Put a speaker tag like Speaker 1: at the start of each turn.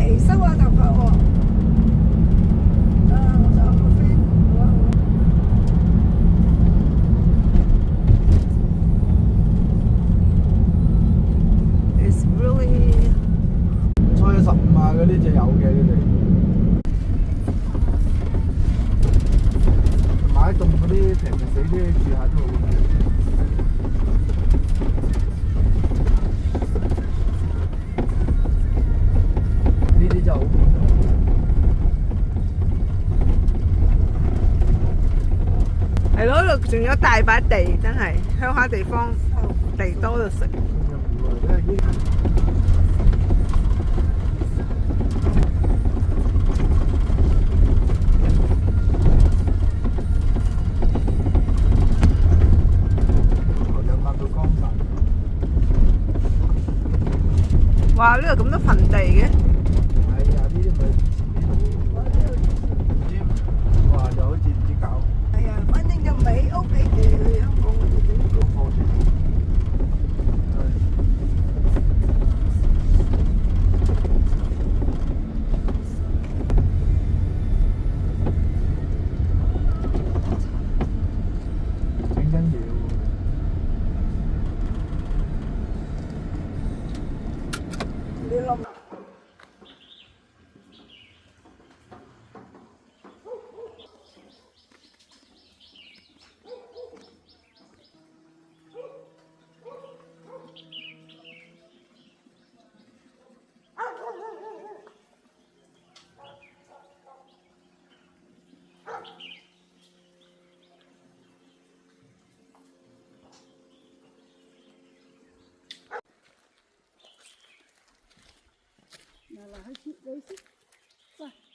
Speaker 1: 嚟收下頭髮喎。我仲有個 friend，好啊好啊。It's really
Speaker 2: 初一15啊，嗰啲就有嘅佢哋。買棟嗰啲平平死啲住下都好嘅。呢啲就好平。
Speaker 1: 係咯，呢度仲有大把地，真係鄉下地方地多就食。哇！呢度咁多墳地嘅。
Speaker 2: 係啊，呢啲咪以前呢度。唔知話就好似唔知搞。
Speaker 1: 係啊，反正就唔係屋企嘅，去香港嗰度整個貨場。
Speaker 2: 整緊嘢喎。
Speaker 1: 你諗？嗱，去切你先，喂。